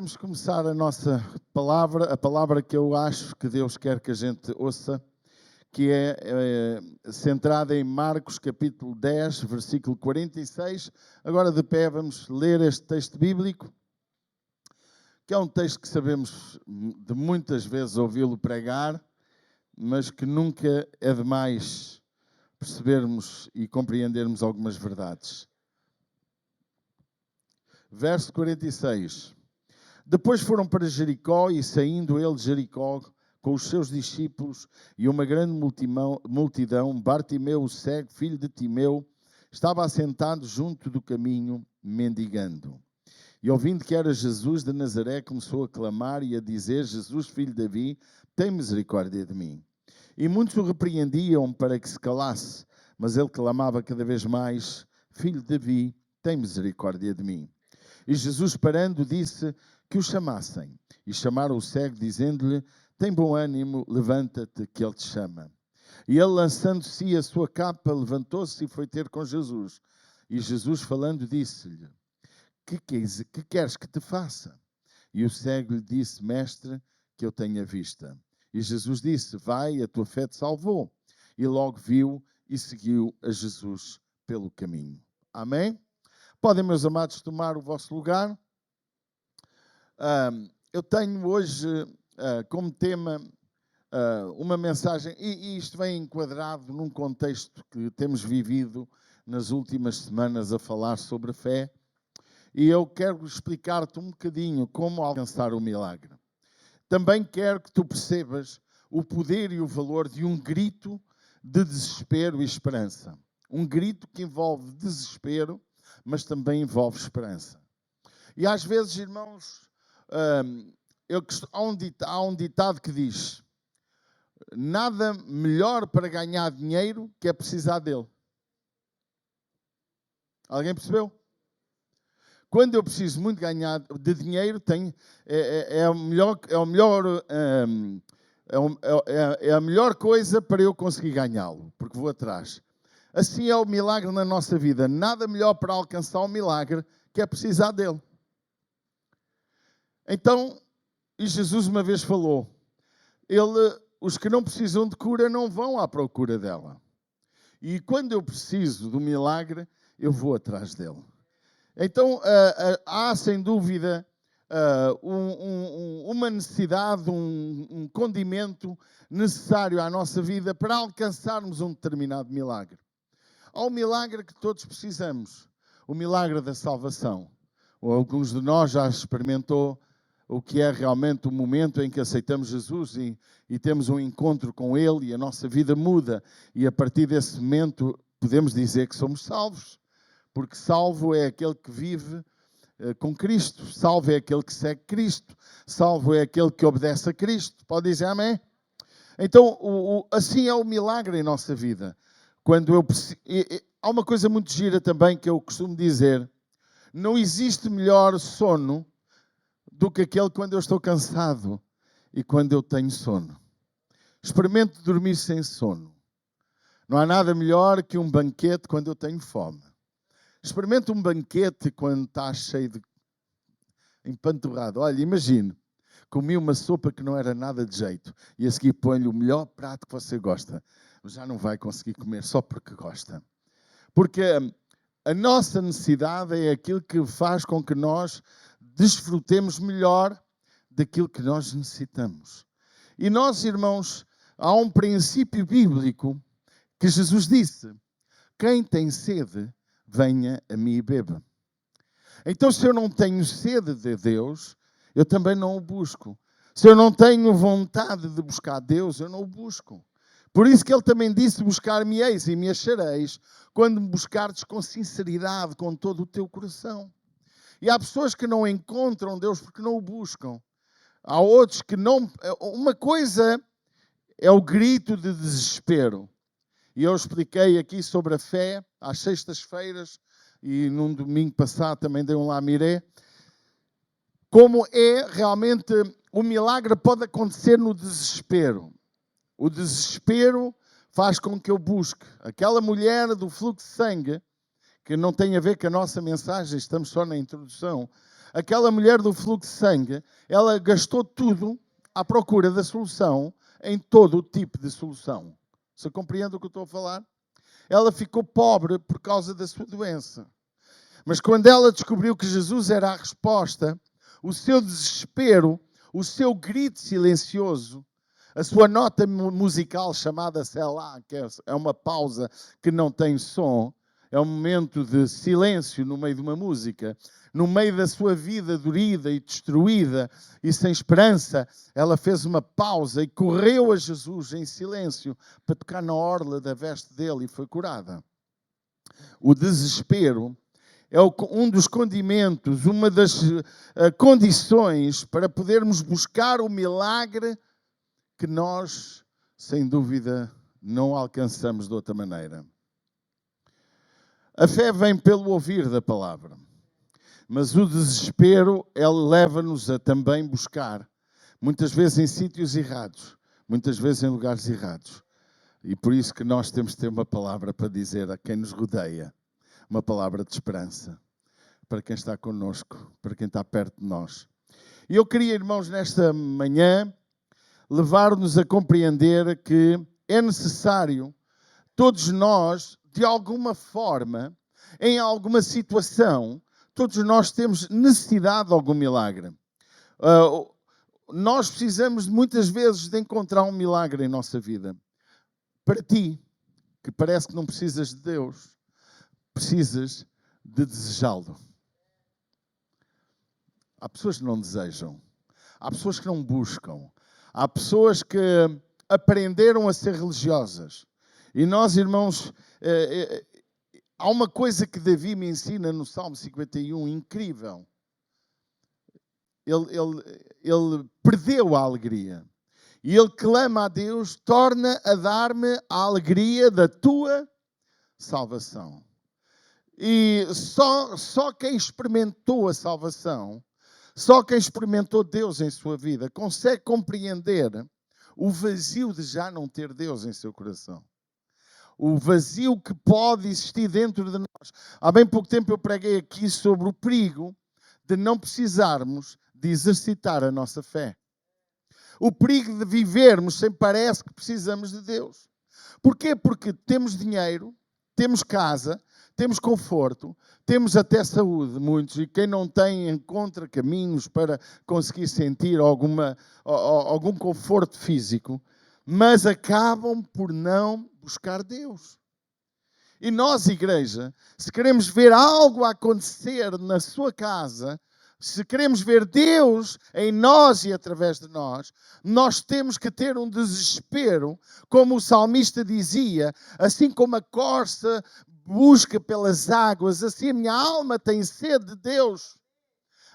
Vamos começar a nossa palavra, a palavra que eu acho que Deus quer que a gente ouça, que é centrada em Marcos capítulo 10, versículo 46. Agora de pé vamos ler este texto bíblico, que é um texto que sabemos de muitas vezes ouvi-lo pregar, mas que nunca é demais percebermos e compreendermos algumas verdades. Verso 46. Depois foram para Jericó e, saindo ele de Jericó com os seus discípulos e uma grande multidão, Bartimeu, o cego, filho de Timeu, estava assentado junto do caminho, mendigando. E ouvindo que era Jesus de Nazaré, começou a clamar e a dizer: Jesus, filho de Davi, tem misericórdia de mim. E muitos o repreendiam para que se calasse, mas ele clamava cada vez mais: Filho de Davi, tem misericórdia de mim. E Jesus, parando, disse que o chamassem. E chamaram o cego, dizendo-lhe: tem bom ânimo, levanta-te, que ele te chama. E ele, lançando-se a sua capa, levantou-se e foi ter com Jesus. E Jesus, falando, disse-lhe: que queres que te faça? E o cego lhe disse: Mestre, que eu tenha vista. E Jesus disse: vai, a tua fé te salvou. E logo viu e seguiu a Jesus pelo caminho. Amém? Podem, meus amados, tomar o vosso lugar. Eu tenho hoje como tema uma mensagem, e isto vem enquadrado num contexto que temos vivido nas últimas semanas a falar sobre a fé, e eu quero explicar-te um bocadinho como alcançar o milagre. Também quero que tu percebas o poder e o valor de um grito de desespero e esperança. Um grito que envolve desespero, mas também envolve esperança. E às vezes, irmãos, há um ditado que diz: nada melhor para ganhar dinheiro que é precisar dele. Alguém percebeu? Quando eu preciso muito ganhar de dinheiro, é a melhor coisa para eu conseguir ganhá-lo, porque vou atrás. Assim é o milagre na nossa vida. Nada melhor para alcançar o milagre que é precisar dele. Então, e Jesus uma vez falou, os que não precisam de cura não vão à procura dela. E quando eu preciso do milagre, eu vou atrás dele. Então, há sem dúvida uma necessidade, um condimento necessário à nossa vida para alcançarmos um determinado milagre. Há um milagre que todos precisamos, o milagre da salvação. Alguns de nós já experimentou o que é realmente o momento em que aceitamos Jesus e temos um encontro com Ele e a nossa vida muda. E a partir desse momento podemos dizer que somos salvos. Porque salvo é aquele que vive com Cristo. Salvo é aquele que segue Cristo. Salvo é aquele que obedece a Cristo. Pode dizer amém? Então, assim é o milagre em nossa vida. Há uma coisa muito gira também que eu costumo dizer. Não existe melhor sono do que aquele quando eu estou cansado e quando eu tenho sono. Experimento dormir sem sono. Não há nada melhor que um banquete quando eu tenho fome. Experimento um banquete quando está cheio de empanturrado. Olha, imagine, comi uma sopa que não era nada de jeito e a seguir põe-lhe o melhor prato que você gosta. Já não vai conseguir comer só porque gosta. Porque a nossa necessidade é aquilo que faz com que nós desfrutemos melhor daquilo que nós necessitamos. E nós, irmãos, há um princípio bíblico que Jesus disse: quem tem sede, venha a mim e beba. Então, se eu não tenho sede de Deus, eu também não o busco. Se eu não tenho vontade de buscar Deus, eu não o busco. Por isso que ele também disse: buscar-me-eis e me achareis, quando me buscardes com sinceridade, com todo o teu coração. E há pessoas que não encontram Deus porque não o buscam. Há outros que não... Uma coisa é o grito de desespero. E eu expliquei aqui sobre a fé, às sextas-feiras, e num domingo passado também dei um lamiré, como é realmente o milagre pode acontecer no desespero. O desespero faz com que eu busque. Aquela mulher do fluxo de sangue, que não tem a ver com a nossa mensagem, estamos só na introdução. aquela mulher do fluxo de sangue, ela gastou tudo à procura da solução em todo o tipo de solução. Você compreende o que eu estou a falar? Ela ficou pobre por causa da sua doença. Mas quando ela descobriu que Jesus era a resposta, o seu desespero, o seu grito silencioso, a sua nota musical chamada Selah, que é uma pausa que não tem som, é um momento de silêncio no meio de uma música. No meio da sua vida dorida e destruída e sem esperança, ela fez uma pausa e correu a Jesus em silêncio para tocar na orla da veste dele e foi curada. O desespero é um dos condimentos, uma das condições para podermos buscar o milagre que nós, sem dúvida, não alcançamos de outra maneira. A fé vem pelo ouvir da palavra, mas o desespero, ele leva-nos a também buscar, muitas vezes em sítios errados, muitas vezes em lugares errados. E por isso que nós temos de ter uma palavra para dizer a quem nos rodeia, uma palavra de esperança, para quem está connosco, para quem está perto de nós. E eu queria, irmãos, nesta manhã, levar-nos a compreender que é necessário, todos nós, de alguma forma, em alguma situação, todos nós temos necessidade de algum milagre. Nós precisamos muitas vezes de encontrar um milagre em nossa vida. Para ti, que parece que não precisas de Deus, precisas de desejá-lo. Há pessoas que não desejam. Há pessoas que não buscam. Há pessoas que aprenderam a ser religiosas. E nós, irmãos, há uma coisa que Davi me ensina no Salmo 51, incrível. Ele perdeu a alegria. E ele clama a Deus, torna a dar-me a alegria da tua salvação. E só quem experimentou a salvação, só quem experimentou Deus em sua vida, consegue compreender o vazio de já não ter Deus em seu coração. O vazio que pode existir dentro de nós. Há bem pouco tempo eu preguei aqui sobre o perigo de não precisarmos de exercitar a nossa fé. O perigo de vivermos sem parece que precisamos de Deus. Porquê? Porque temos dinheiro, temos casa, temos conforto, temos até saúde, muitos, e quem não tem encontra caminhos para conseguir sentir algum conforto físico, mas acabam por não buscar Deus. E nós, igreja, se queremos ver algo acontecer na sua casa, se queremos ver Deus em nós e através de nós, nós temos que ter um desespero, como o salmista dizia, assim como a corça busca pelas águas, assim a minha alma tem sede de Deus.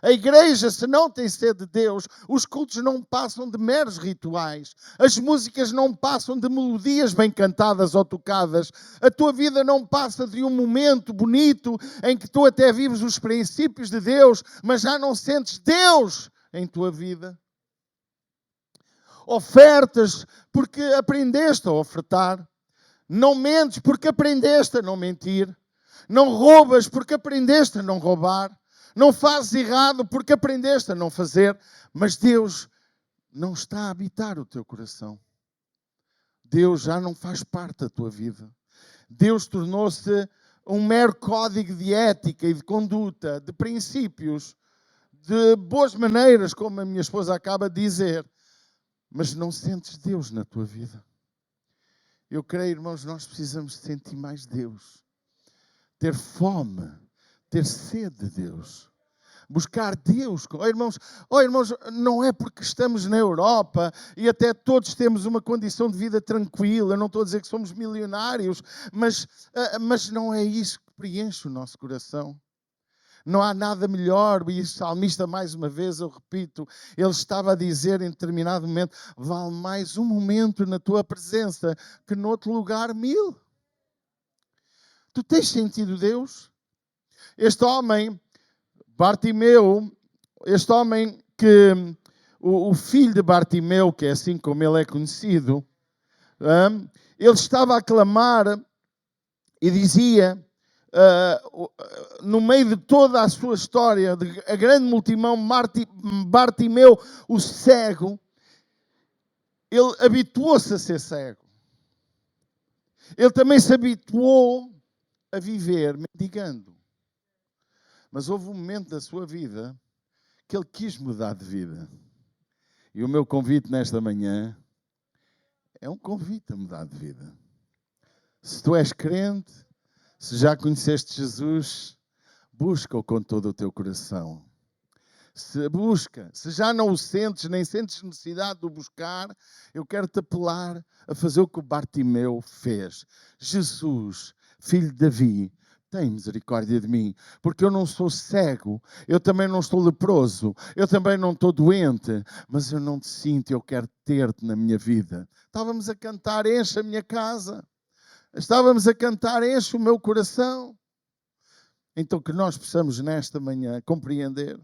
A igreja, se não tem sede de Deus, os cultos não passam de meros rituais. As músicas não passam de melodias bem cantadas ou tocadas. A tua vida não passa de um momento bonito em que tu até vives os princípios de Deus, mas já não sentes Deus em tua vida. Ofertas porque aprendeste a ofertar. Não mentes porque aprendeste a não mentir. Não roubas porque aprendeste a não roubar. Não fazes errado porque aprendeste a não fazer. Mas Deus não está a habitar o teu coração. Deus já não faz parte da tua vida. Deus tornou-se um mero código de ética e de conduta, de princípios, de boas maneiras, como a minha esposa acaba de dizer. Mas não sentes Deus na tua vida. Eu creio, irmãos, nós precisamos sentir mais Deus. Ter fome, ter sede de Deus. Buscar Deus. Irmãos, não é porque estamos na Europa e até todos temos uma condição de vida tranquila. Eu não estou a dizer que somos milionários, mas não é isso que preenche o nosso coração. Não há nada melhor, e o salmista, mais uma vez, eu repito, ele estava a dizer em determinado momento, vale mais um momento na tua presença que noutro lugar 1000. Tu tens sentido Deus? Este homem, Bartimeu, o filho de Bartimeu, que é assim como ele é conhecido, ele estava a clamar e dizia, no meio de toda a sua história, a grande multidão, Bartimeu, o cego, ele habituou-se a ser cego. Ele também se habituou a viver mendigando. Mas houve um momento da sua vida que ele quis mudar de vida. E o meu convite nesta manhã é um convite a mudar de vida. Se tu és crente, se já conheceste Jesus, busca-o com todo o teu coração. Se já não o sentes, nem sentes necessidade de o buscar, eu quero-te apelar a fazer o que o Bartimeu fez. Jesus, filho de Davi, tem misericórdia de mim, porque eu não sou cego, eu também não estou leproso, eu também não estou doente, mas eu não te sinto, eu quero ter-te na minha vida. Estávamos a cantar, enche a minha casa. Estávamos a cantar, enche o meu coração. Então que nós possamos nesta manhã compreender.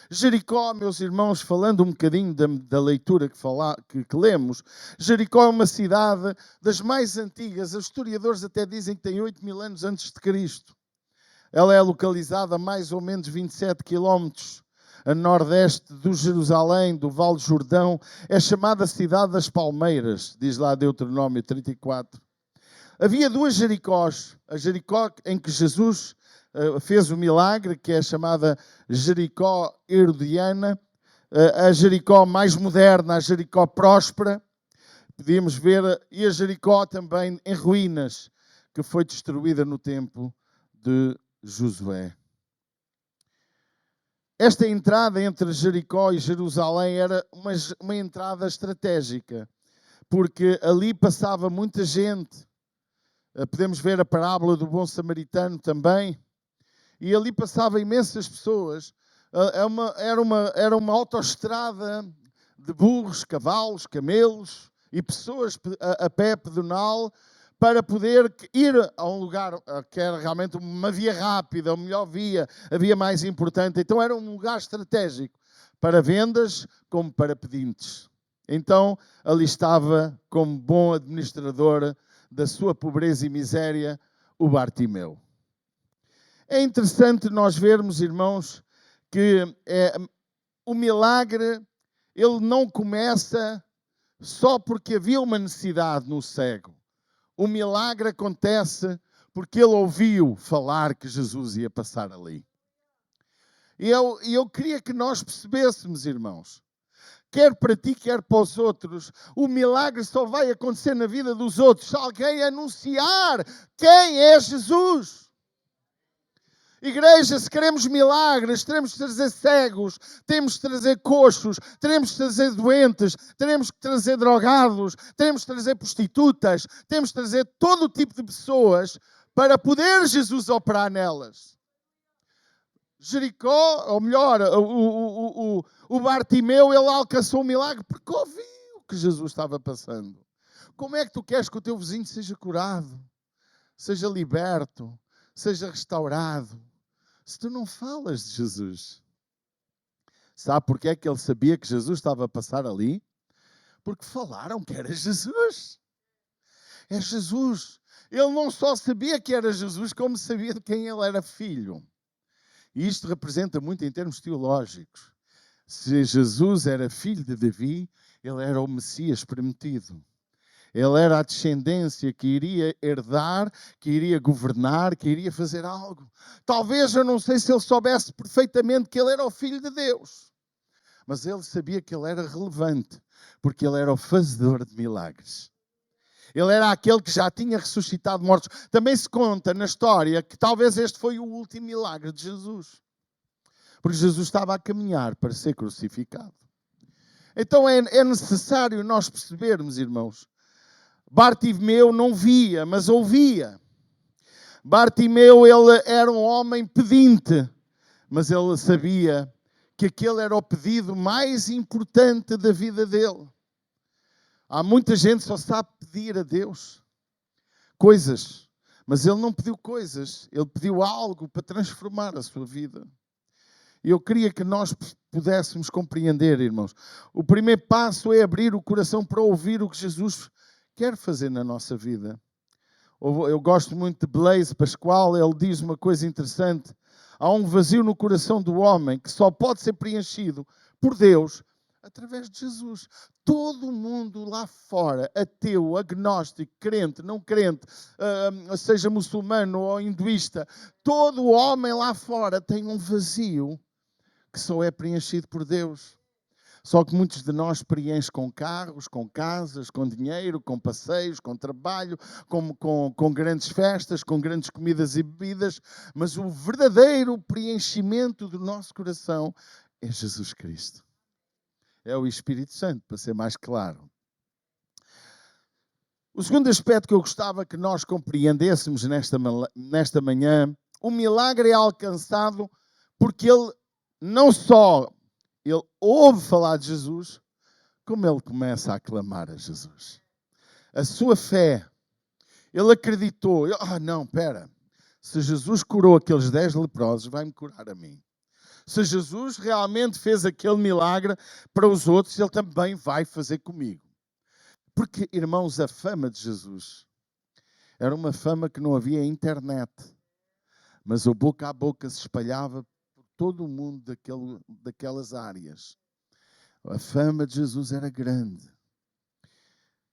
Jericó, meus irmãos, falando um bocadinho da leitura que lemos, Jericó é uma cidade das mais antigas. Os historiadores até dizem que tem 8.000 anos antes de Cristo. Ela é localizada a mais ou menos 27 quilómetros a nordeste do Jerusalém, do Vale do Jordão. É chamada Cidade das Palmeiras, diz lá Deuteronômio 34. Havia duas Jericós. A Jericó em que Jesus fez o milagre, que é chamada Jericó herodiana, a Jericó mais moderna, a Jericó próspera, podíamos ver, e a Jericó também em ruínas, que foi destruída no tempo de Josué. Esta entrada entre Jericó e Jerusalém era uma entrada estratégica, porque ali passava muita gente. Podemos ver a parábola do bom samaritano também. E ali passava imensas pessoas. Era uma autoestrada de burros, cavalos, camelos e pessoas a pé pedonal para poder ir a um lugar que era realmente uma via rápida, a melhor via, a via mais importante. Então era um lugar estratégico para vendas como para pedintes. Então ali estava, como bom administrador da sua pobreza e miséria, o Bartimeu. É interessante nós vermos, irmãos, que o milagre, ele não começa só porque havia uma necessidade no cego. O milagre acontece porque ele ouviu falar que Jesus ia passar ali. E eu queria que nós percebêssemos, irmãos, quer para ti, quer para os outros, o milagre só vai acontecer na vida dos outros se alguém anunciar quem é Jesus. Igreja, se queremos milagres, teremos que trazer cegos, temos que trazer coxos, teremos que trazer doentes, teremos que trazer drogados, teremos que trazer prostitutas, temos que trazer todo o tipo de pessoas para poder Jesus operar nelas. Jericó, ou melhor, o Bartimeu, ele alcançou o milagre porque ouviu que Jesus estava passando. Como é que tu queres que o teu vizinho seja curado, seja liberto, seja restaurado, se tu não falas de Jesus? Sabe porque é que ele sabia que Jesus estava a passar ali? Porque falaram que era Jesus. É Jesus. Ele não só sabia que era Jesus, como sabia de quem ele era filho. E isto representa muito em termos teológicos. Se Jesus era filho de Davi, ele era o Messias prometido. Ele era a descendência que iria herdar, que iria governar, que iria fazer algo. Talvez, eu não sei se ele soubesse perfeitamente que ele era o Filho de Deus. Mas ele sabia que ele era relevante, porque ele era o fazedor de milagres. Ele era aquele que já tinha ressuscitado mortos. Também se conta na história que talvez este foi o último milagre de Jesus. Porque Jesus estava a caminhar para ser crucificado. Então é necessário nós percebermos, irmãos, Bartimeu não via, mas ouvia. Bartimeu, ele era um homem pedinte, mas ele sabia que aquele era o pedido mais importante da vida dele. Há muita gente que só sabe pedir a Deus coisas, mas ele não pediu coisas, ele pediu algo para transformar a sua vida. E eu queria que nós pudéssemos compreender, irmãos. O primeiro passo é abrir o coração para ouvir o que Jesus quer fazer na nossa vida. Eu gosto muito de Blaise Pascal, ele diz uma coisa interessante. Há um vazio no coração do homem que só pode ser preenchido por Deus através de Jesus. Todo mundo lá fora, ateu, agnóstico, crente, não crente, seja muçulmano ou hinduísta, todo homem lá fora tem um vazio que só é preenchido por Deus. Só que muitos de nós preenchem com carros, com casas, com dinheiro, com passeios, com trabalho, com grandes festas, com grandes comidas e bebidas, mas o verdadeiro preenchimento do nosso coração é Jesus Cristo. É o Espírito Santo, para ser mais claro. O segundo aspecto que eu gostava que nós compreendêssemos nesta manhã, o milagre é alcançado porque ele não só ele ouve falar de Jesus, como ele começa a clamar a Jesus. A sua fé, ele acreditou, não, espera, se Jesus curou aqueles 10 leprosos, vai-me curar a mim. Se Jesus realmente fez aquele milagre para os outros, ele também vai fazer comigo. Porque, irmãos, a fama de Jesus era uma fama que não havia internet, mas o boca a boca se espalhava por todo o mundo daquelas áreas. A fama de Jesus era grande.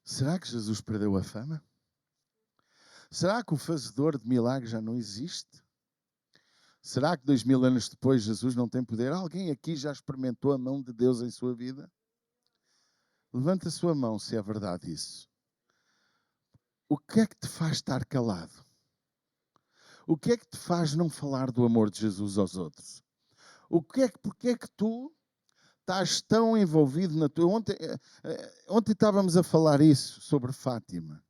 Será que Jesus perdeu a fama? Será que o fazedor de milagres já não existe? Será que 2000 anos depois Jesus não tem poder? Alguém aqui já experimentou a mão de Deus em sua vida? Levanta a sua mão se é verdade isso. O que é que te faz estar calado? O que é que te faz não falar do amor de Jesus aos outros? Porquê é que tu estás tão envolvido na tua... Ontem estávamos a falar isso sobre Fátima.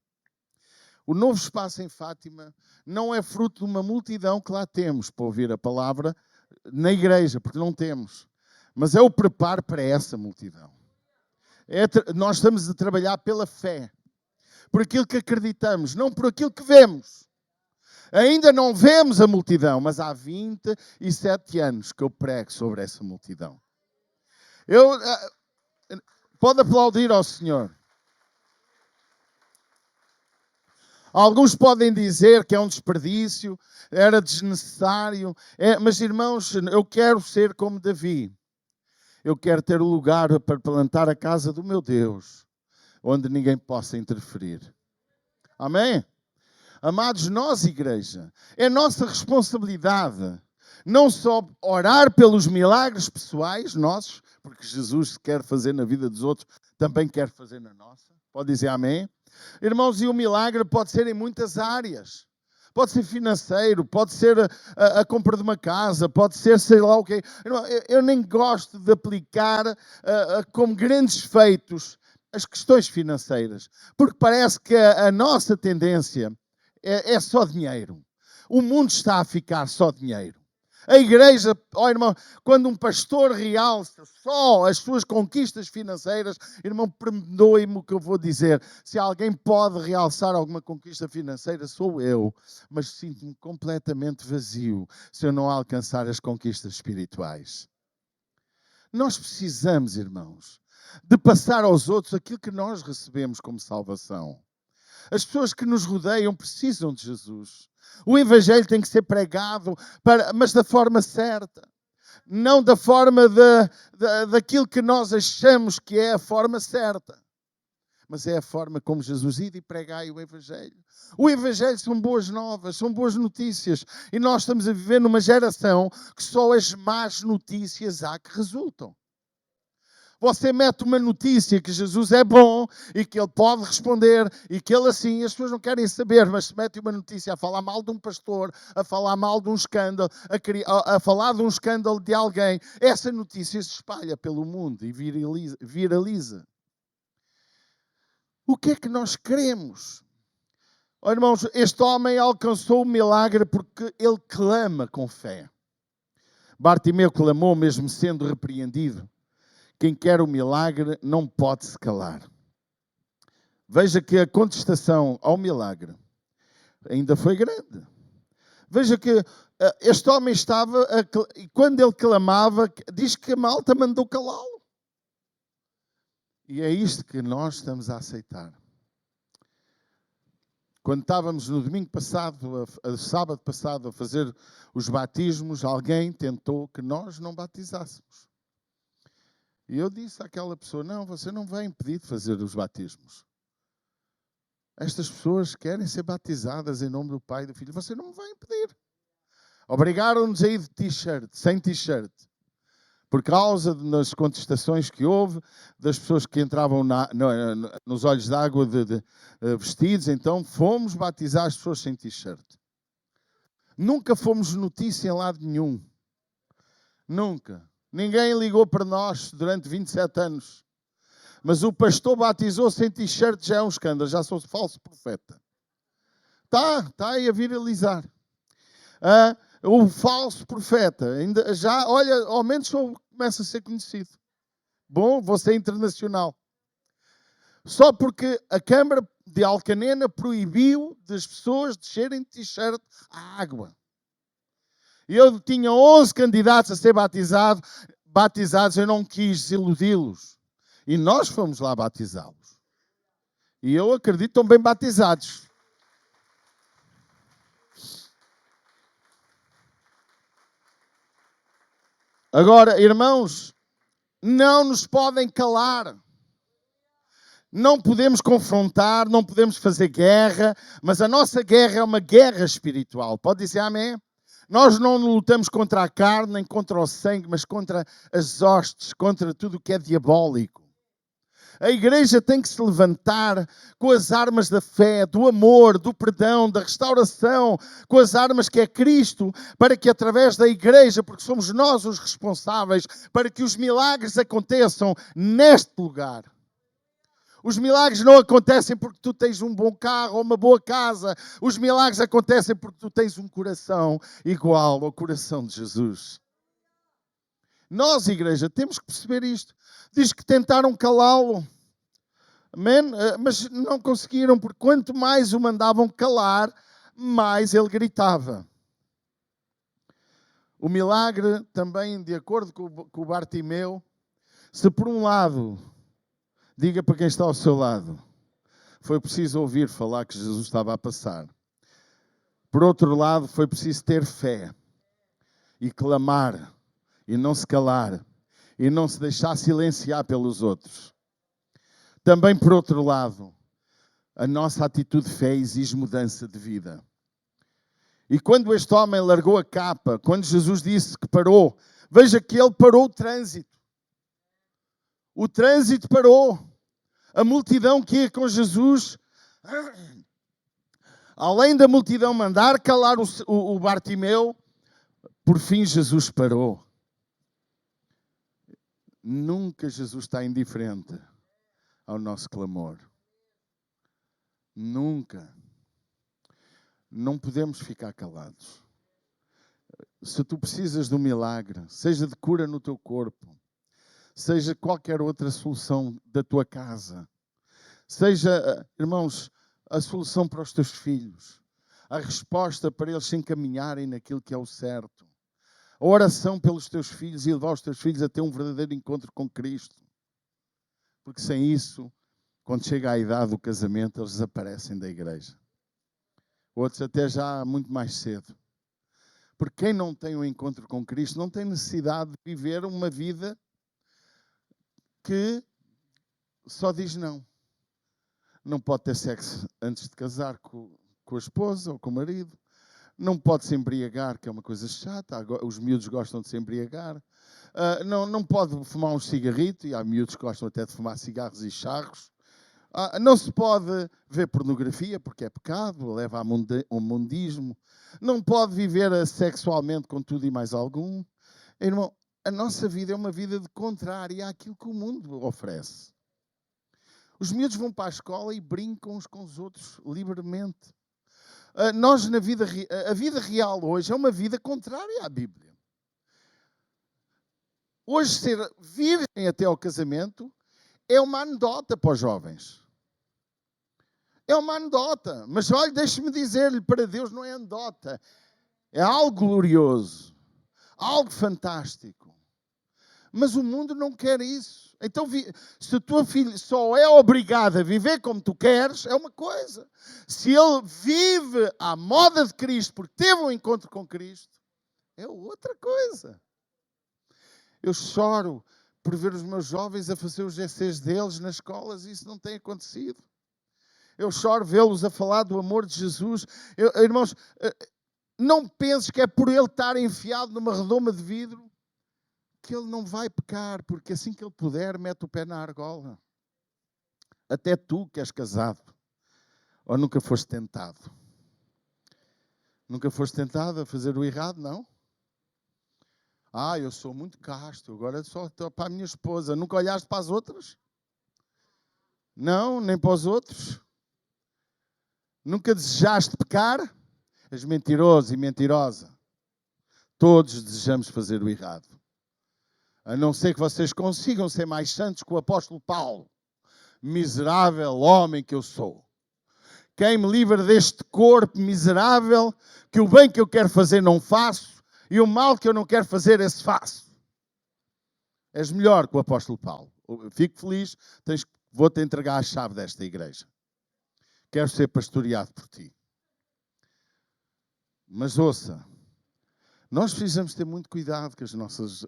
O novo espaço em Fátima não é fruto de uma multidão que lá temos para ouvir a palavra na igreja, porque não temos. Mas é o preparo para essa multidão. Nós estamos a trabalhar pela fé, por aquilo que acreditamos, não por aquilo que vemos. Ainda não vemos a multidão, mas há 27 anos que eu prego sobre essa multidão. Pode aplaudir ao Senhor. Alguns podem dizer que é um desperdício, era desnecessário, mas irmãos, eu quero ser como Davi. Eu quero ter o lugar para plantar a casa do meu Deus, onde ninguém possa interferir. Amém? Amados, nós, igreja, é nossa responsabilidade não só orar pelos milagres pessoais nossos, porque Jesus quer fazer na vida dos outros, também quer fazer na nossa. Pode dizer amém? Irmãos, e o milagre pode ser em muitas áreas. Pode ser financeiro, pode ser a compra de uma casa, pode ser sei lá o quê. Eu nem gosto de aplicar como grandes feitos as questões financeiras, porque parece que a nossa tendência é só dinheiro. O mundo está a ficar só dinheiro. A igreja, irmão, quando um pastor realça só as suas conquistas financeiras, irmão, perdoe-me o que eu vou dizer. Se alguém pode realçar alguma conquista financeira, sou eu. Mas sinto-me completamente vazio se eu não alcançar as conquistas espirituais. Nós precisamos, irmãos, de passar aos outros aquilo que nós recebemos como salvação. As pessoas que nos rodeiam precisam de Jesus. O Evangelho tem que ser pregado, mas da forma certa. Não da forma daquilo que nós achamos que é a forma certa. Mas é a forma como Jesus ide e pregai o Evangelho. O Evangelho são boas novas, são boas notícias. E nós estamos a viver numa geração que só as más notícias há que resultam. Você mete uma notícia que Jesus é bom e que Ele pode responder e que Ele assim, as pessoas não querem saber, mas se mete uma notícia a falar mal de um pastor, a falar mal de um escândalo, a falar de um escândalo de alguém, essa notícia se espalha pelo mundo e viraliza. O que é que nós queremos? Oh, irmãos, este homem alcançou o milagre porque ele clama com fé. Bartimeu clamou mesmo sendo repreendido. Quem quer o milagre não pode se calar. Veja que a contestação ao milagre ainda foi grande. Veja que este homem estava, e quando ele clamava, diz que a malta mandou calá-lo. E é isto que nós estamos a aceitar. Quando estávamos no domingo passado, sábado passado, a fazer os batismos, alguém tentou que nós não batizássemos. E eu disse àquela pessoa, não, você não vai impedir de fazer os batismos. Estas pessoas querem ser batizadas em nome do Pai e do Filho. Você não me vai impedir. Obrigaram-nos a ir de t-shirt, sem t-shirt. Por causa das contestações que houve, das pessoas que entravam nos olhos d'água vestidos, então fomos batizar as pessoas sem t-shirt. Nunca fomos notícia em lado nenhum. Nunca. Ninguém ligou para nós durante 27 anos. Mas o pastor batizou sem t-shirt, já é um escândalo, já sou falso profeta. Está aí a viralizar. O falso profeta, ainda já, olha, ao menos começa a ser conhecido. Bom, vou ser internacional. Só porque a Câmara de Alcanena proibiu das pessoas descerem de t-shirt à água. E eu tinha 11 candidatos a ser batizados, eu não quis desiludi-los. E nós fomos lá batizá-los. E eu acredito que estão bem batizados. Agora, irmãos, não nos podem calar. Não podemos confrontar, não podemos fazer guerra, mas a nossa guerra é uma guerra espiritual. Pode dizer amém? Nós não lutamos contra a carne, nem contra o sangue, mas contra as hostes, contra tudo o que é diabólico. A igreja tem que se levantar com as armas da fé, do amor, do perdão, da restauração, com as armas que é Cristo, para que através da igreja, porque somos nós os responsáveis, para que os milagres aconteçam neste lugar. Os milagres não acontecem porque tu tens um bom carro ou uma boa casa. Os milagres acontecem porque tu tens um coração igual ao coração de Jesus. Nós, igreja, temos que perceber isto. Diz que tentaram calá-lo. Amém? Mas não conseguiram, porque quanto mais o mandavam calar, mais ele gritava. O milagre também, de acordo com o Bartimeu, se por um lado, diga para quem está ao seu lado, foi preciso ouvir falar que Jesus estava a passar. Por outro lado, foi preciso ter fé e clamar e não se calar e não se deixar silenciar pelos outros. Também, por outro lado, a nossa atitude de fé exige mudança de vida. E quando este homem largou a capa, quando Jesus disse que parou, veja que ele parou o trânsito. O trânsito parou. A multidão que ia com Jesus, além da multidão mandar calar o Bartimeu, por fim Jesus parou. Nunca Jesus está indiferente ao nosso clamor. Nunca. Não podemos ficar calados. Se tu precisas de um milagre, seja de cura no teu corpo, seja qualquer outra solução da tua casa, seja, irmãos, a solução para os teus filhos, a resposta para eles se encaminharem naquilo que é o certo, a oração pelos teus filhos e levar os teus filhos a ter um verdadeiro encontro com Cristo. Porque sem isso, quando chega à idade do casamento, eles desaparecem da igreja. Outros até já muito mais cedo. Porque quem não tem um encontro com Cristo não tem necessidade de viver uma vida que só diz não. Não pode ter sexo antes de casar com a esposa ou com o marido. Não pode se embriagar, que é uma coisa chata. Os miúdos gostam de se embriagar. Não pode fumar um cigarrito, e há miúdos que gostam até de fumar cigarros e charros. Não se pode ver pornografia, porque é pecado, leva ao mundismo. Não pode viver sexualmente com tudo e mais algum. Irmão, a nossa vida é uma vida de contrária àquilo que o mundo oferece. Os miúdos vão para a escola e brincam uns com os outros livremente. A vida real hoje é uma vida contrária à Bíblia. Hoje ser virgem até ao casamento é uma anedota para os jovens. É uma anedota. Mas olha, deixe-me dizer-lhe, para Deus não é anedota. É algo glorioso. Algo fantástico. Mas o mundo não quer isso. Então, se a tua filha só é obrigada a viver como tu queres, é uma coisa. Se ele vive à moda de Cristo, porque teve um encontro com Cristo, é outra coisa. Eu choro por ver os meus jovens a fazer os GCs deles nas escolas e isso não tem acontecido. Eu choro vê-los a falar do amor de Jesus. Irmãos, não penses que é por ele estar enfiado numa redoma de vidro que ele não vai pecar, porque assim que ele puder, mete o pé na argola. Até tu que és casado, ou nunca foste tentado. Nunca foste tentado a fazer o errado, não? Eu sou muito casto, agora só para a minha esposa. Nunca olhaste para as outras? Não, nem para os outros? Nunca desejaste pecar? És mentiroso e mentirosa. Todos desejamos fazer o errado. A não ser que vocês consigam ser mais santos que o apóstolo Paulo. Miserável homem que eu sou. Quem me livra deste corpo miserável, que o bem que eu quero fazer não faço, e o mal que eu não quero fazer, esse faço. És melhor que o apóstolo Paulo. Fico feliz, vou-te entregar a chave desta igreja. Quero ser pastoreado por ti. Mas ouça, nós precisamos ter muito cuidado com as nossas...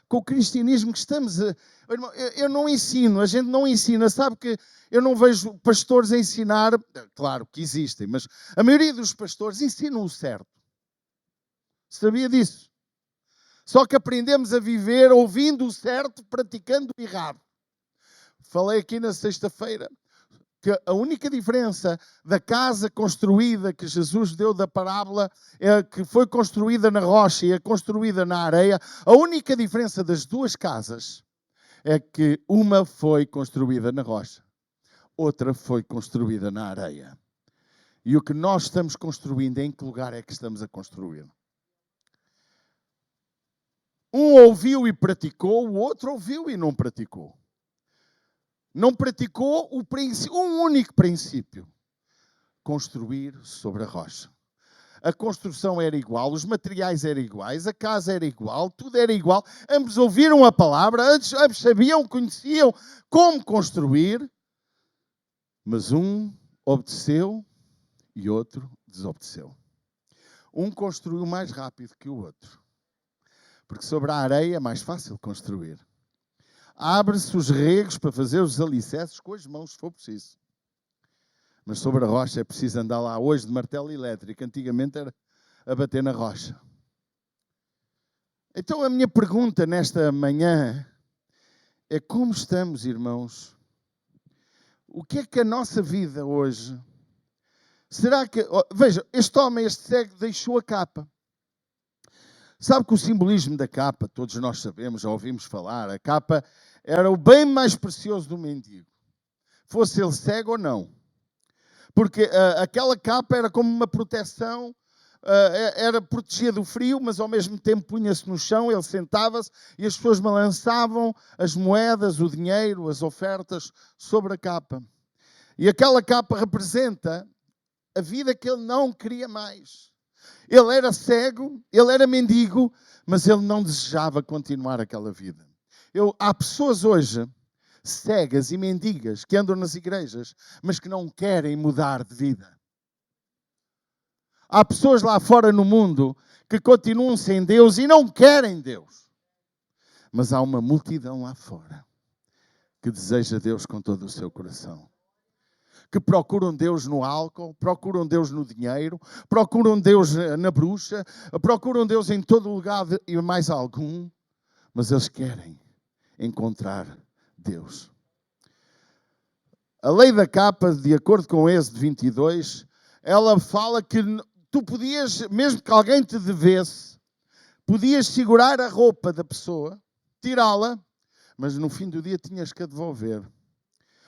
com o cristianismo que estamos a... Eu não ensino, a gente não ensina. Sabe que eu não vejo pastores a ensinar... Claro que existem, mas a maioria dos pastores ensinam o certo. Sabia disso? Só que aprendemos a viver ouvindo o certo, praticando o errado. Falei aqui na sexta-feira que a única diferença da casa construída que Jesus deu da parábola, que foi construída na rocha e é construída na areia, a única diferença das duas casas é que uma foi construída na rocha, outra foi construída na areia. E o que nós estamos construindo, em que lugar é que estamos a construir? Um ouviu e praticou, o outro ouviu e não praticou. Não praticou um único princípio: construir sobre a rocha. A construção era igual, os materiais eram iguais, a casa era igual, tudo era igual. Ambos ouviram a palavra, ambos sabiam, conheciam como construir, mas um obedeceu e outro desobedeceu. Um construiu mais rápido que o outro, porque sobre a areia é mais fácil construir. Abre-se os regos para fazer os alicerces com as mãos, se for preciso. Mas sobre a rocha é preciso andar lá hoje de martelo elétrico. Antigamente era a bater na rocha. Então a minha pergunta nesta manhã é: como estamos, irmãos? O que é que a nossa vida hoje... Será que... Veja, este homem, este cego, deixou a capa. Sabe que o simbolismo da capa, todos nós sabemos, já ouvimos falar, a capa era o bem mais precioso do mendigo. Fosse ele cego ou não. Porque aquela capa era como uma proteção, era protegia do frio, mas ao mesmo tempo punha-se no chão, ele sentava-se e as pessoas balançavam as moedas, o dinheiro, as ofertas sobre a capa. E aquela capa representa a vida que ele não queria mais. Ele era cego, ele era mendigo, mas ele não desejava continuar aquela vida. Há pessoas hoje, cegas e mendigas, que andam nas igrejas, mas que não querem mudar de vida. Há pessoas lá fora no mundo que continuam sem Deus e não querem Deus. Mas há uma multidão lá fora que deseja Deus com todo o seu coração. Que procuram Deus no álcool, procuram Deus no dinheiro, procuram Deus na bruxa, procuram Deus em todo lugar e mais algum, mas eles querem encontrar Deus. A lei da capa, de acordo com Êxodo 22, ela fala que tu podias, mesmo que alguém te devesse, podias segurar a roupa da pessoa, tirá-la, mas no fim do dia tinhas que a devolver.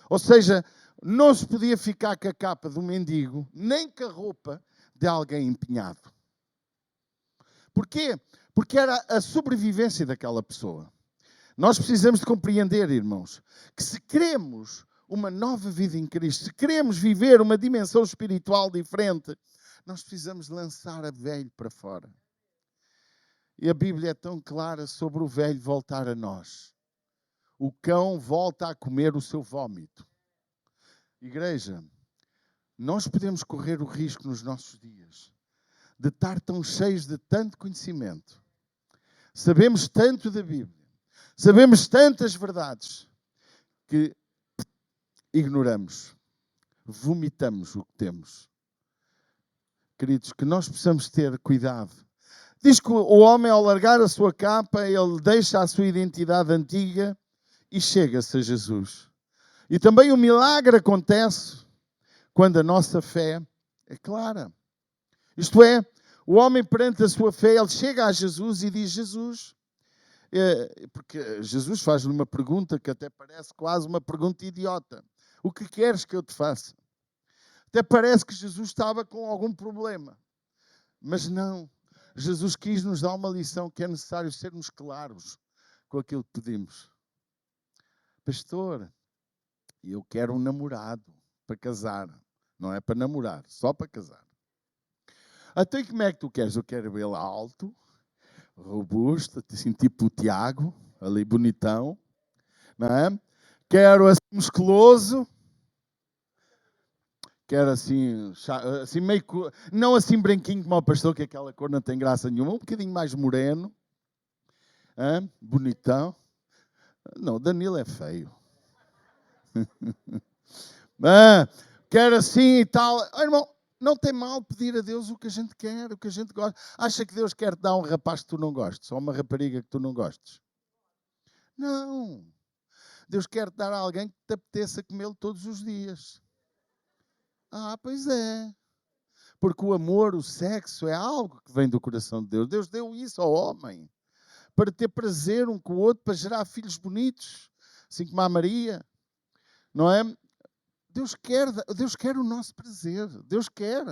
Ou seja, não se podia ficar com a capa do mendigo, nem com a roupa de alguém empenhado. Porquê? Porque era a sobrevivência daquela pessoa. Nós precisamos de compreender, irmãos, que se queremos uma nova vida em Cristo, se queremos viver uma dimensão espiritual diferente, nós precisamos lançar a velho para fora. E a Bíblia é tão clara sobre o velho voltar a nós. O cão volta a comer o seu vómito. Igreja, nós podemos correr o risco nos nossos dias de estar tão cheios de tanto conhecimento. Sabemos tanto da Bíblia. Sabemos tantas verdades que ignoramos. Vomitamos o que temos. Queridos, que nós possamos ter cuidado. Diz que o homem, ao largar a sua capa, ele deixa a sua identidade antiga e chega-se a Jesus. E também o milagre acontece quando a nossa fé é clara. Isto é, o homem perante a sua fé, ele chega a Jesus e diz: Jesus, porque Jesus faz-lhe uma pergunta que até parece quase uma pergunta idiota. O que queres que eu te faça? Até parece que Jesus estava com algum problema. Mas não. Jesus quis nos dar uma lição que é necessário sermos claros com aquilo que pedimos. Pastor, eu quero um namorado para casar. Não é para namorar, só para casar. Até como é que tu queres? Eu quero ele alto, robusto, assim tipo o Tiago, ali bonitão. Não é? Quero assim musculoso. Quero assim meio... Não assim branquinho como o pastor, que aquela cor não tem graça nenhuma. Um bocadinho mais moreno. Bonitão. Não, Danilo é feio. Quero assim e tal. Irmão, não tem mal pedir a Deus o que a gente quer, o que a gente gosta. Acha que Deus quer te dar um rapaz que tu não gostes? Ou uma rapariga que tu não gostes? Não. Deus quer te dar alguém que te apeteça comê-lo todos os dias. Pois é. Porque o amor, o sexo, é algo que vem do coração de Deus. Deus deu isso ao homem para ter prazer um com o outro, para gerar filhos bonitos, assim como a Maria. Não é? Deus quer o nosso prazer. Deus quer.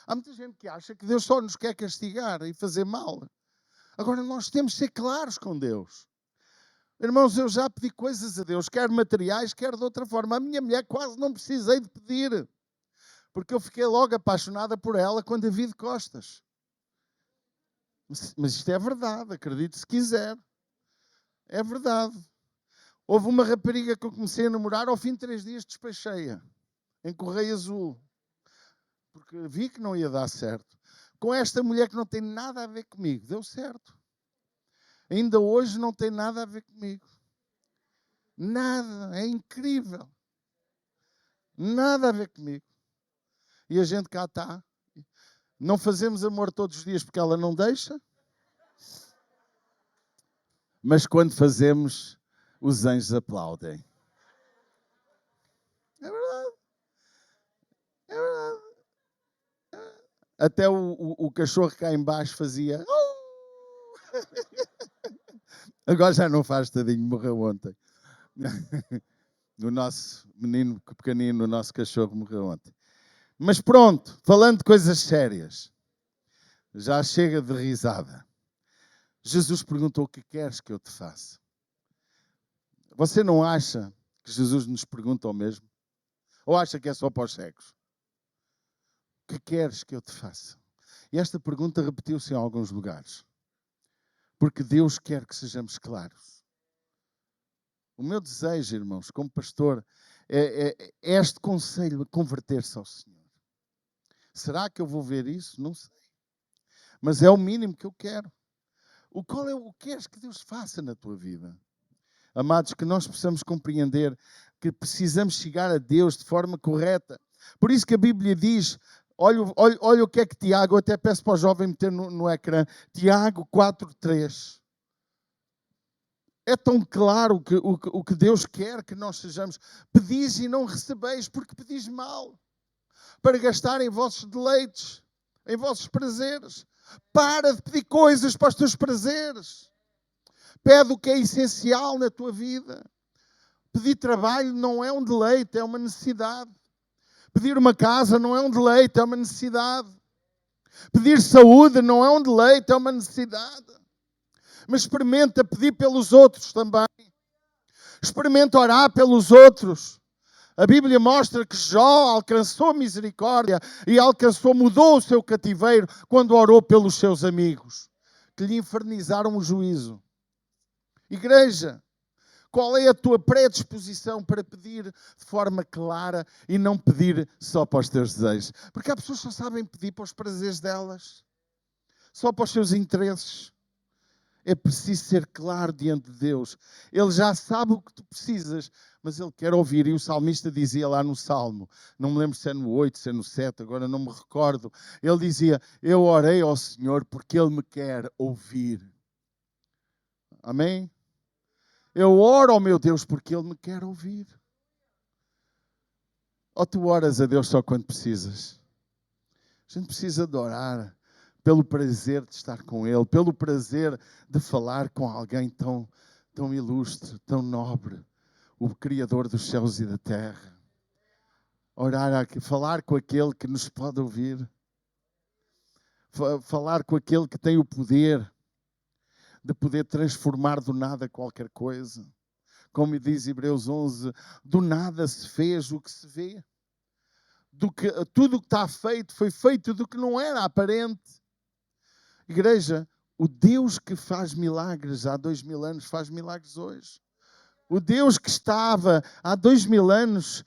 Há muita gente que acha que Deus só nos quer castigar e fazer mal. Agora, nós temos de ser claros com Deus. Irmãos, eu já pedi coisas a Deus, quer materiais, quer de outra forma. A minha mulher quase não precisei de pedir. Porque eu fiquei logo apaixonada por ela quando a vi de costas. Mas isto é verdade, acredite se quiser. É verdade. Houve uma rapariga que eu comecei a namorar, ao fim de 3 dias despachei-a, em Correio Azul. Porque vi que não ia dar certo. Com esta mulher que não tem nada a ver comigo, deu certo. Ainda hoje não tem nada a ver comigo. Nada, é incrível. Nada a ver comigo. E a gente cá está. Não fazemos amor todos os dias porque ela não deixa. Mas quando fazemos, os anjos aplaudem. É verdade. É verdade. Até o cachorro cá embaixo fazia... Agora já não faz, tadinho, morreu ontem. O nosso menino pequenino, o nosso cachorro morreu ontem. Mas pronto, falando de coisas sérias, já chega de risada. Jesus perguntou: o que queres que eu te faça? Você não acha que Jesus nos pergunta o mesmo? Ou acha que é só para os cegos? O que queres que eu te faça? E esta pergunta repetiu-se em alguns lugares. Porque Deus quer que sejamos claros. O meu desejo, irmãos, como pastor, é este conselho, a converter-se ao Senhor. Será que eu vou ver isso? Não sei. Mas é o mínimo que eu quero. O que queres que Deus faça na tua vida? Amados, que nós possamos compreender que precisamos chegar a Deus de forma correta. Por isso que a Bíblia diz, olha o que é que Tiago, eu até peço para o jovem meter no ecrã, Tiago 4:3. É tão claro o que Deus quer que nós sejamos. Pedis e não recebeis, porque pedis mal. Para gastar em vossos deleites, em vossos prazeres. Para de pedir coisas para os teus prazeres. Pede o que é essencial na tua vida. Pedir trabalho não é um deleite, é uma necessidade. Pedir uma casa não é um deleite, é uma necessidade. Pedir saúde não é um deleite, é uma necessidade. Mas experimenta pedir pelos outros também. Experimenta orar pelos outros. A Bíblia mostra que Jó alcançou misericórdia e mudou o seu cativeiro quando orou pelos seus amigos. que lhe infernizaram o juízo. Igreja, qual é a tua predisposição para pedir de forma clara e não pedir só para os teus desejos? Porque há pessoas que só sabem pedir para os prazeres delas, só para os seus interesses. É preciso ser claro diante de Deus. Ele já sabe o que tu precisas, mas Ele quer ouvir. E o salmista dizia lá no Salmo, não me lembro se é no 8, se é no 7, agora não me recordo. Ele dizia, eu orei ao Senhor porque Ele me quer ouvir. Amém? Eu oro ao meu Deus porque Ele me quer ouvir. Ou tu oras a Deus só quando precisas? A gente precisa de orar pelo prazer de estar com Ele, pelo prazer de falar com alguém tão ilustre, tão nobre, o Criador dos céus e da terra. Orar, falar com aquele que nos pode ouvir, falar com aquele que tem o poder de poder transformar do nada qualquer coisa. Como diz Hebreus 11, do nada se fez o que se vê. Tudo o que está feito foi feito do que não era aparente. Igreja, o Deus que faz milagres há 2000 anos faz milagres hoje. O Deus que estava há 2000 anos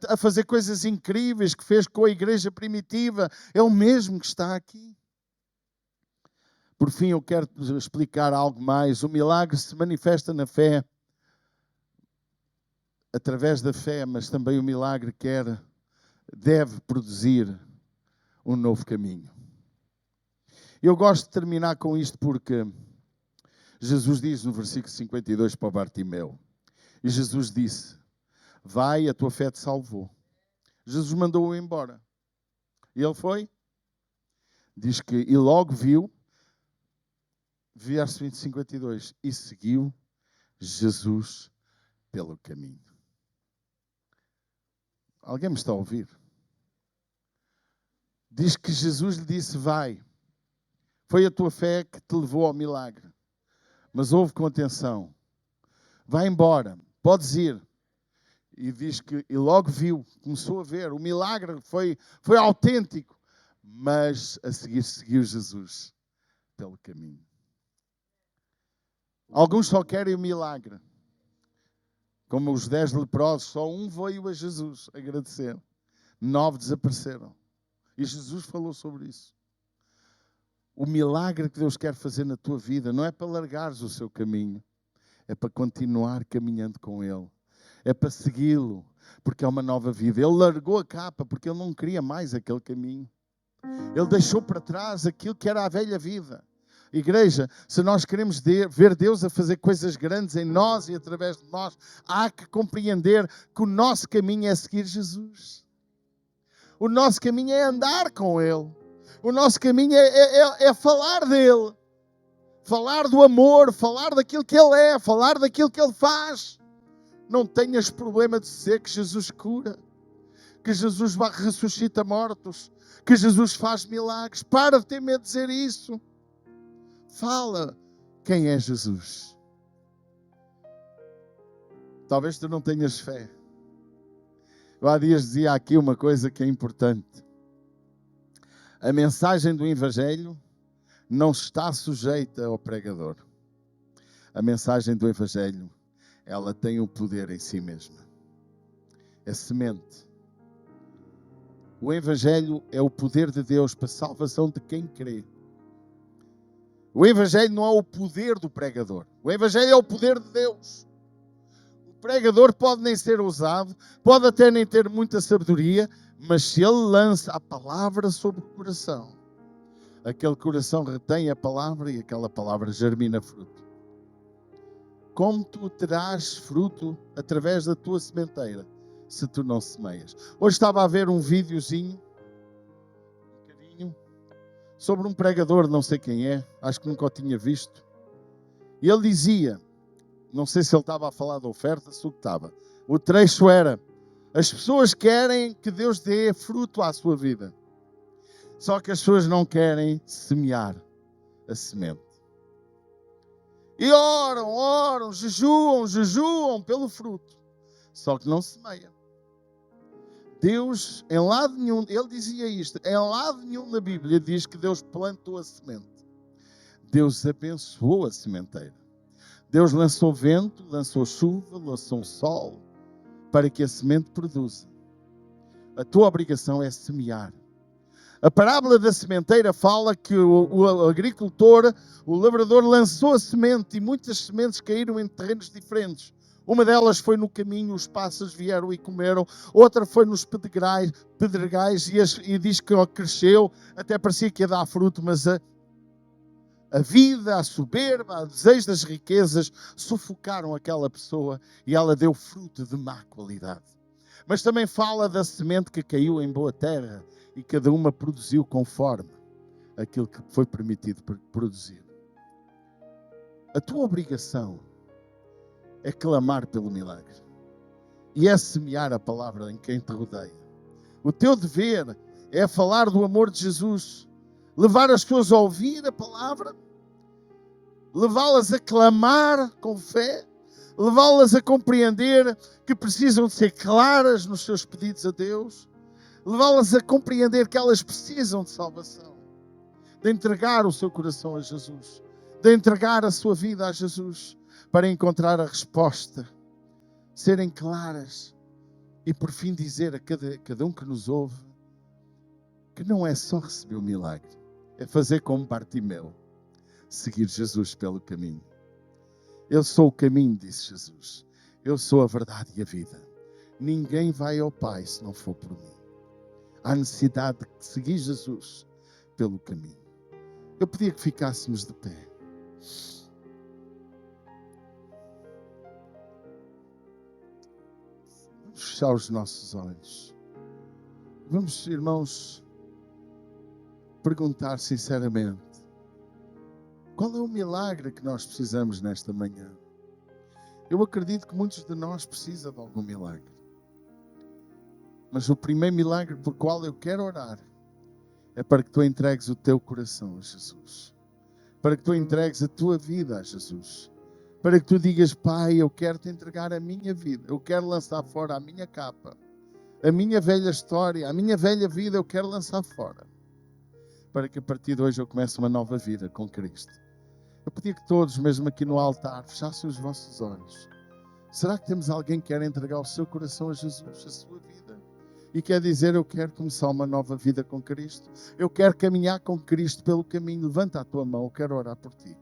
a fazer coisas incríveis, que fez com a igreja primitiva, é o mesmo que está aqui. Por fim, eu quero explicar algo mais. O milagre se manifesta na fé, através da fé, mas também o milagre deve produzir um novo caminho. Eu gosto de terminar com isto porque Jesus diz no versículo 52 para o Bartimeu, e Jesus disse, vai, a tua fé te salvou. Jesus mandou-o embora. E ele foi. Diz que, e logo viu, verso 52, e seguiu Jesus pelo caminho. Alguém me está a ouvir? Diz que Jesus lhe disse, vai. Foi a tua fé que te levou ao milagre. Mas ouve com atenção. Vai embora, podes ir. E diz que, e logo viu, começou a ver, o milagre foi autêntico. Mas a seguir seguiu Jesus pelo caminho. Alguns só querem o milagre. Como os 10 leprosos, só um veio a Jesus agradecer. 9 desapareceram. E Jesus falou sobre isso. O milagre que Deus quer fazer na tua vida não é para largares o seu caminho. É para continuar caminhando com Ele. É para segui-lo, porque é uma nova vida. Ele largou a capa porque Ele não queria mais aquele caminho. Ele deixou para trás aquilo que era a velha vida. Igreja, se nós queremos ver Deus a fazer coisas grandes em nós e através de nós, há que compreender que o nosso caminho é seguir Jesus. O nosso caminho é andar com Ele. O nosso caminho é falar dEle. Falar do amor, falar daquilo que Ele é, falar daquilo que Ele faz. Não tenhas problema de dizer que Jesus cura, que Jesus ressuscita mortos, que Jesus faz milagres. Para de ter medo de dizer isso. Fala quem é Jesus. Talvez tu não tenhas fé. Eu há dias dizia aqui uma coisa que é importante. A mensagem do Evangelho não está sujeita ao pregador. A mensagem do Evangelho, ela tem um poder em si mesma. É semente. O Evangelho é o poder de Deus para a salvação de quem crê. O Evangelho não é o poder do pregador. O Evangelho é o poder de Deus. O pregador pode nem ser ousado, pode até nem ter muita sabedoria, mas se ele lança a palavra sobre o coração, aquele coração retém a palavra e aquela palavra germina fruto. Como tu terás fruto através da tua sementeira, se tu não semeias? Hoje estava a ver um videozinho, um bocadinho, sobre um pregador, não sei quem é, acho que nunca o tinha visto. E ele dizia, não sei se ele estava a falar da oferta, se o que estava. O trecho era, as pessoas querem que Deus dê fruto à sua vida. Só que as pessoas não querem semear a semente. E oram, jejuam pelo fruto. Só que não semeiam. Deus, em lado nenhum, ele dizia isto, em lado nenhum na Bíblia diz que Deus plantou a semente. Deus abençoou a sementeira. Deus lançou vento, lançou chuva, lançou sol, para que a semente produza. A tua obrigação é semear. A parábola da sementeira fala que o agricultor, o lavrador, lançou a semente e muitas sementes caíram em terrenos diferentes. Uma delas foi no caminho, os pássaros vieram e comeram. Outra foi nos pedregais e diz que cresceu, até parecia que ia dar fruto, mas a vida, a soberba, o desejo das riquezas sufocaram aquela pessoa e ela deu fruto de má qualidade. Mas também fala da semente que caiu em boa terra e cada uma produziu conforme aquilo que foi permitido produzir. A tua obrigação é clamar pelo milagre e é semear a palavra em quem te rodeia. O teu dever é falar do amor de Jesus, levar as pessoas a ouvir a palavra, levá-las a clamar com fé, levá-las a compreender que precisam de ser claras nos seus pedidos a Deus, levá-las a compreender que elas precisam de salvação, de entregar o seu coração a Jesus, de entregar a sua vida a Jesus, para encontrar a resposta, serem claras e por fim dizer a cada um que nos ouve que não é só receber o milagre, é fazer como Bartimeu, seguir Jesus pelo caminho. Eu sou o caminho, disse Jesus. Eu sou a verdade e a vida. Ninguém vai ao Pai se não for por mim. Há necessidade de seguir Jesus pelo caminho. Eu pedia que ficássemos de pé. Vamos fechar os nossos olhos. Vamos, irmãos, perguntar sinceramente: qual é o milagre que nós precisamos nesta manhã? Eu acredito que muitos de nós precisam de algum milagre. Mas o primeiro milagre por qual eu quero orar é para que tu entregues o teu coração a Jesus. Para que tu entregues a tua vida a Jesus. Para que tu digas: Pai, eu quero te entregar a minha vida. Eu quero lançar fora a minha capa. A minha velha história, a minha velha vida eu quero lançar fora. Para que a partir de hoje eu comece uma nova vida com Cristo. Eu pedia que todos, mesmo aqui no altar, fechassem os vossos olhos. Será que temos alguém que quer entregar o seu coração a Jesus, a sua vida? E quer dizer: eu quero começar uma nova vida com Cristo. Eu quero caminhar com Cristo pelo caminho. Levanta a tua mão, eu quero orar por ti.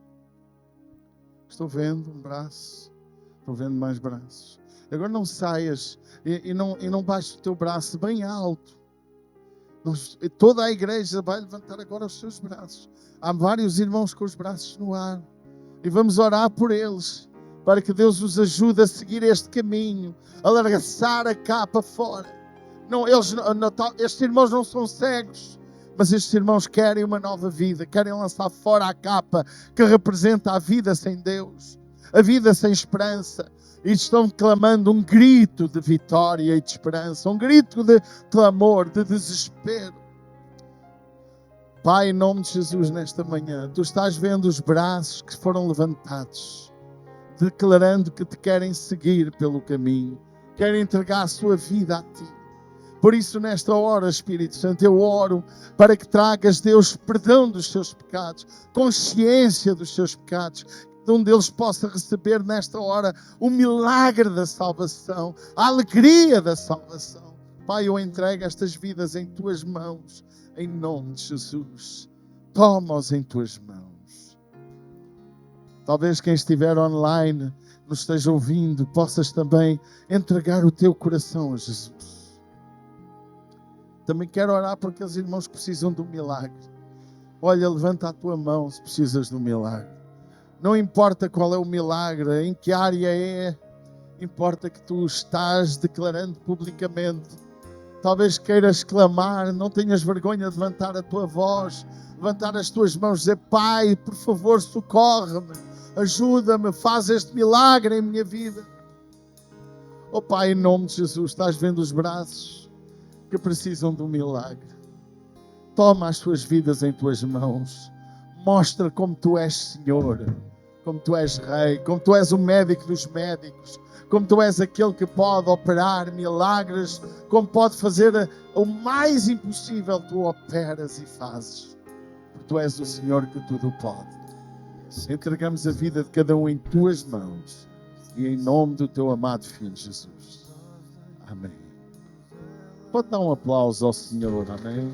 Estou vendo um braço. Estou vendo mais braços. Agora não saias e não baixes o teu braço bem alto. Toda a igreja vai levantar agora os seus braços. Há vários irmãos com os braços no ar. E vamos orar por eles, para que Deus os ajude a seguir este caminho, a largar a capa fora. Estes irmãos não são cegos, mas estes irmãos querem uma nova vida, querem lançar fora a capa que representa a vida sem Deus, a vida sem esperança. E estão clamando um grito de vitória e de esperança, um grito de clamor, de desespero. Pai, em nome de Jesus, nesta manhã, tu estás vendo os braços que foram levantados, declarando que te querem seguir pelo caminho, querem entregar a sua vida a ti. Por isso, nesta hora, Espírito Santo, eu oro para que tragas, Deus, perdão dos seus pecados, consciência dos seus pecados, de um deles possa receber nesta hora o milagre da salvação, a alegria da salvação. Pai, eu entrego estas vidas em tuas mãos, em nome de Jesus. Toma-os em tuas mãos. Talvez quem estiver online, nos esteja ouvindo, possas também entregar o teu coração a Jesus. Também quero orar por aqueles irmãos que precisam de um milagre. Olha, levanta a tua mão se precisas de um milagre. Não importa qual é o milagre, em que área é, importa que tu estás declarando publicamente. Talvez queiras clamar, não tenhas vergonha de levantar a tua voz, levantar as tuas mãos e dizer: Pai, por favor, socorre-me, ajuda-me, faz este milagre em minha vida. Oh Pai, em nome de Jesus, estás vendo os braços que precisam de um milagre. Toma as suas vidas em tuas mãos. Mostra como tu és Senhor, como tu és Rei, como tu és o médico dos médicos, como tu és aquele que pode operar milagres, como pode fazer o mais impossível, tu operas e fazes. Porque tu és o Senhor que tudo pode. Entregamos a vida de cada um em tuas mãos e em nome do teu amado Filho Jesus. Amém. Pode dar um aplauso ao Senhor, amém?